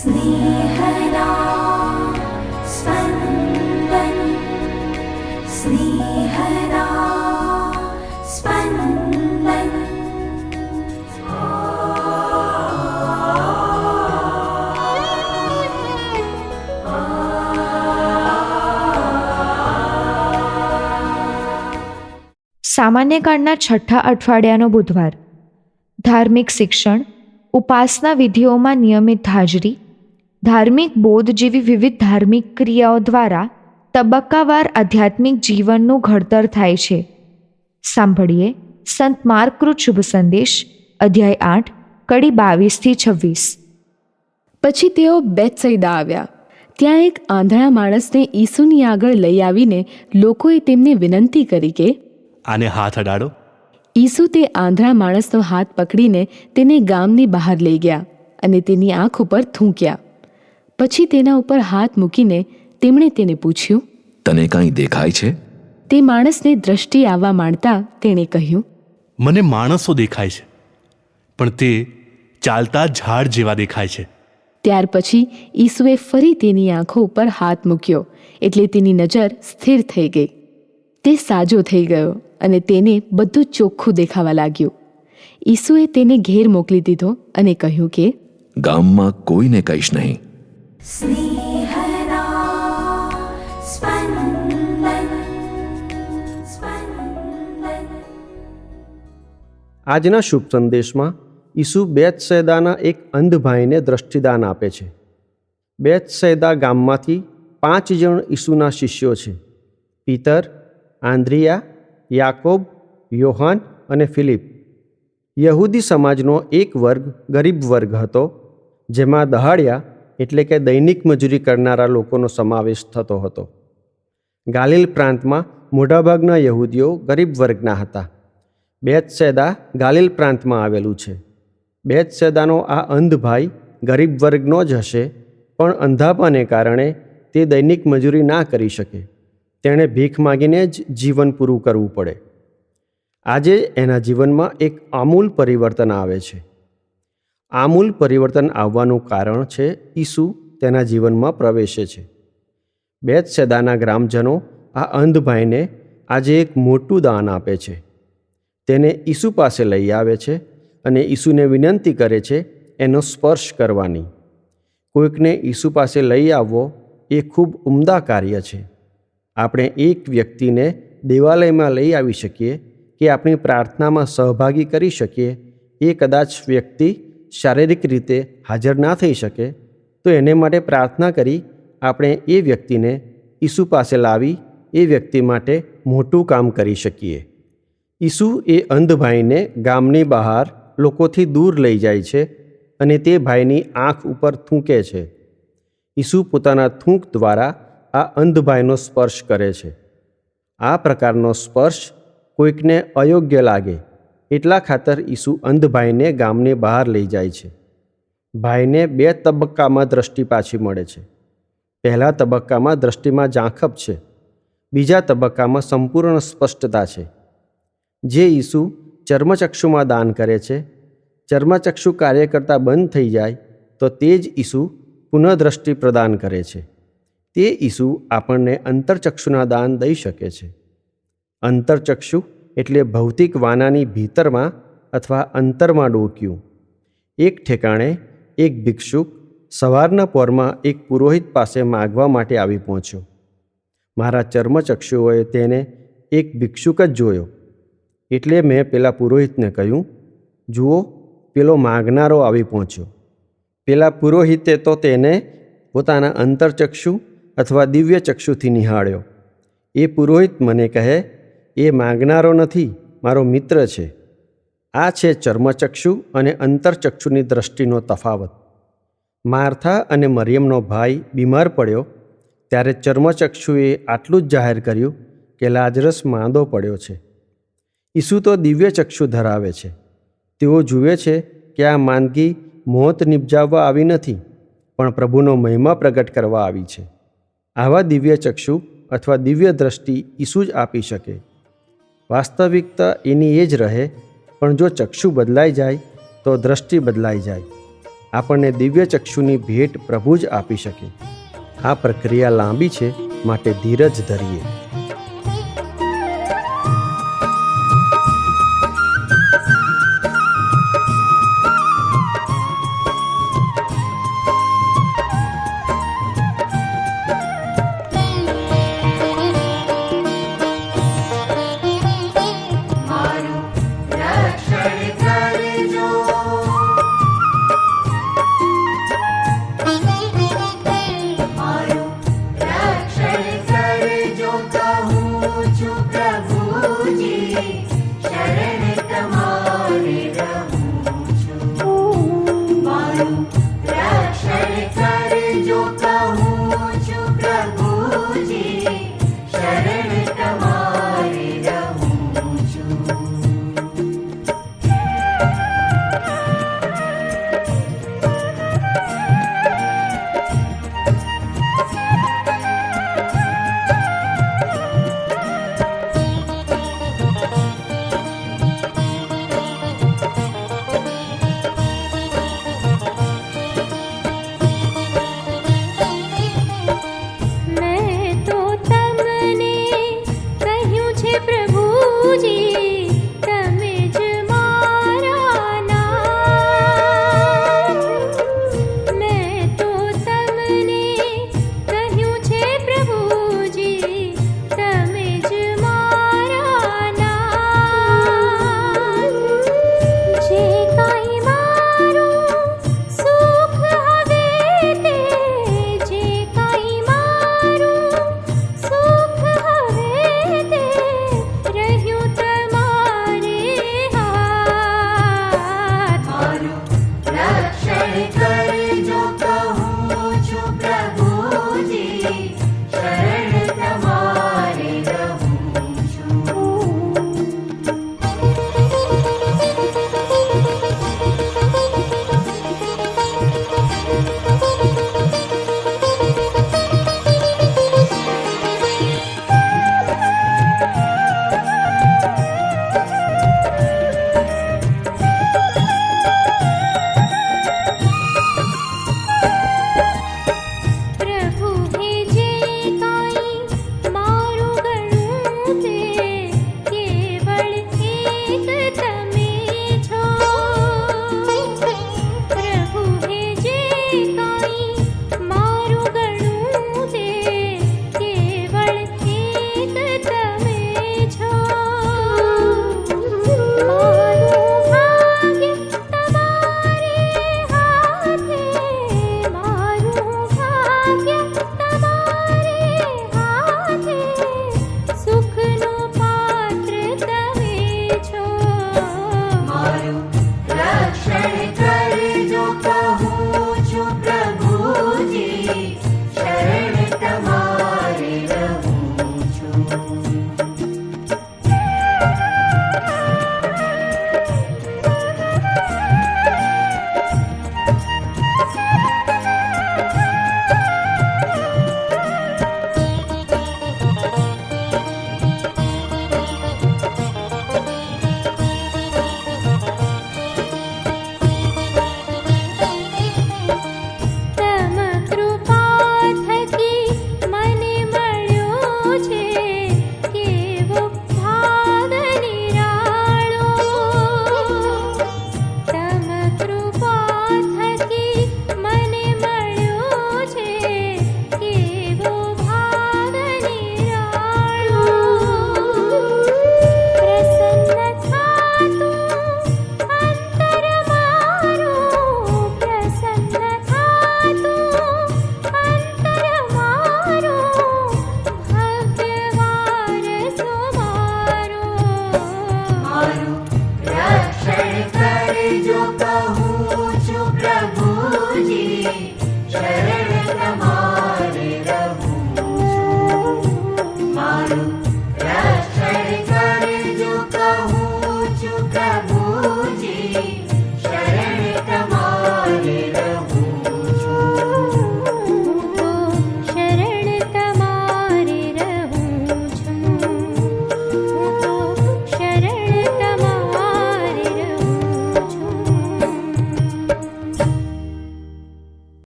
स्नेहदा स्पन्दन स्नेहदा स्पन्दन। સામાન્ય કાળના છઠ્ઠા અઠવાડિયાનો બુધવાર. ધાર્મિક શિક્ષણ, ઉપાસના વિધિઓમાં નિયમિત હાજરી, ધાર્મિક બોધ જેવી વિવિધ ધાર્મિક ક્રિયાઓ દ્વારા તબક્કાવાર આધ્યાત્મિક જીવનનું ઘડતર થાય છે. સાંભળીએ સંત માર્કકૃત શુભ સંદેશ, અધ્યાય 8, કડી 22-26. પછી તેઓ બેથસૈદા આવ્યા. ત્યાં એક આંધળા માણસને ઈસુની આગળ લઈ આવીને લોકોએ તેમને વિનંતી કરી કે આને હાથ અડાડો. ઈસુ તે આંધળા માણસનો હાથ પકડીને તેને ગામની બહાર લઈ ગયા અને તેની આંખ ઉપર થૂંક્યા. પછી તેના ઉપર હાથ મૂકીને તેમણે તેને પૂછ્યું, તને કાંઈ દેખાય છે? તે માણસને દ્રષ્ટિ આવવા માંડતા તેણે કહ્યું, મને માણસો દેખાય છે, પણ તે ચાલતા ઝાડ જેવા દેખાય છે. ત્યાર પછી ઈસુએ ફરી તેની આંખો ઉપર હાથ મૂક્યો, એટલે તેની નજર સ્થિર થઈ ગઈ. તે સાજો થઈ ગયો અને તેને બધું ચોખ્ખું દેખાવા લાગ્યું. ઈસુએ તેને ઘેર મોકલી દીધો અને કહ્યું કે ગામમાં કોઈને કહીશ નહીં. स्नेहदा स्पन्दन स्पन्दन। આજના શુભ સંદેશમાં ઈસુ બેથસૈદાના એક અંધ ભાઈને દ્રષ્ટિદાન આપે છે. બેથસૈદા ગામમાંથી 5 જણ ઈસુના શિષ્યો છે: પીતર, આંદ્રિયા, યાકોબ, યોહાન અને ફિલિપ. યહૂદી સમાજનો એક વર્ગ ગરીબ વર્ગ હતો, જેમાં દહાડિયા એટલે કે દૈનિક મજૂરી કરનારા લોકોનો સમાવેશ થતો હતો. ગાલિલ પ્રાંતમાં મોટાભાગના યહૂદીઓ ગરીબ વર્ગના હતા. બેથસૈદા ગાલિલ પ્રાંતમાં આવેલું છે. બેથસૈદાનો આ અંધ ભાઈ ગરીબ વર્ગનો જ હશે, પણ અંધાપાને કારણે તે દૈનિક મજૂરી ના કરી શકે. તેણે ભીખ માગીને જ જીવન પૂરું કરવું પડે. આજે એના જીવનમાં એક આમૂલ પરિવર્તન આવે છે. આમૂલ પરિવર્તન આવવાનું કારણ છે ઈસુ તેના જીવનમાં પ્રવેશે છે. બેથસૈદાના ગ્રામજનો આ અંધ ભાઈને આજે એક મોટું દાન આપે છે. તેને ઈસુ પાસે લઈ આવે છે અને ઈસુને વિનંતી કરે છે એનો સ્પર્શ કરવાની. કોઈકને ઈસુ પાસે લઈ આવવો એ ખૂબ ઉમદા કાર્ય છે. આપણે એક વ્યક્તિને દેવાલયમાં લઈ આવી શકીએ કે આપણી પ્રાર્થનામાં સહભાગી કરી શકીએ. એ કદાચ વ્યક્તિ શારીરિક રીતે હાજર ના થઈ શકે, તો એને માટે પ્રાર્થના કરી આપણે એ વ્યક્તિને ઈસુ પાસે લાવી એ વ્યક્તિ માટે મોટું કામ કરી શકીએ. ઈસુ એ અંધ ભાઈને ગામની બહાર લોકોથી દૂર લઈ જાય છે અને તે ભાઈની આંખ ઉપર થૂંકે છે. ઈસુ પોતાના થૂંક દ્વારા આ અંધ ભાઈનો સ્પર્શ કરે છે. આ પ્રકારનો સ્પર્શ કોઈકને અયોગ્ય લાગે એટલા ખાતર ઈસુ અંધ ભાઈને ગામની બહાર લઈ જાય છે. ભાઈને 2 તબક્કામાં દ્રષ્ટિ પાછી મળે છે. પહેલા તબક્કામાં દ્રષ્ટિમાં ઝાંખપ છે. બીજા તબક્કામાં સંપૂર્ણ સ્પષ્ટતા છે. જે ઈસુ ચર્મચક્ષુમાં દાન કરે છે, ચર્મચક્ષુ કાર્ય કરતાં બંધ થઈ જાય તો તે જ ઈસુ પુનઃદ્રષ્ટિ પ્રદાન કરે છે. તે ઈસુ આપણને અંતરચક્ષુના દાન દઈ શકે છે. અંતરચક્ષુ એટલે ભૌતિક વાનાની ભીતરમાં અથવા અંતરમાં ડોક્યું. એક ઠેકાણે એક ભિક્ષુક સવારના પોરમાં એક પુરોહિત પાસે માગવા માટે આવી પહોંચ્યો. મારા ચર્મચક્ષુઓએ તેને એક ભિક્ષુક જ જોયો, એટલે મેં પેલા પુરોહિતને કહ્યું, જુઓ, પેલો માગનારો આવી પહોંચ્યો. પેલા પુરોહિતે તો તેને પોતાના અંતરચક્ષુ અથવા દિવ્ય ચક્ષુથી નિહાળ્યો. એ પુરોહિત મને કહે, એ માગનારો નથી, મારો મિત્ર છે. આ છે ચર્મચક્ષુ અને અંતરચક્ષુની દ્રષ્ટિનો તફાવત. માર્થા અને મરિયમનો ભાઈ બીમાર પડ્યો ત્યારે ચર્મચક્ષુએ આટલું જ જાહેર કર્યું કે લાજરસ માંદો પડ્યો છે. ઈસુ તો દિવ્ય ચક્ષુ ધરાવે છે. તેઓ જુએ છે કે આ માંદગી મોત નિપજાવવા આવી નથી, પણ પ્રભુનો મહિમા પ્રગટ કરવા આવી છે. આવા દિવ્ય ચક્ષુ અથવા દિવ્ય દ્રષ્ટિ ઈસુ જ આપી શકે. વાસ્તવિકતા એની એ જ રહે, પણ જો ચક્ષુ બદલાઈ જાય તો દ્રષ્ટિ બદલાઈ જાય. આપણને દિવ્ય ચક્ષુની ભેટ પ્રભુ જ આપી શકે. આ પ્રક્રિયા લાંબી છે, માટે ધીરજ ધરીએ.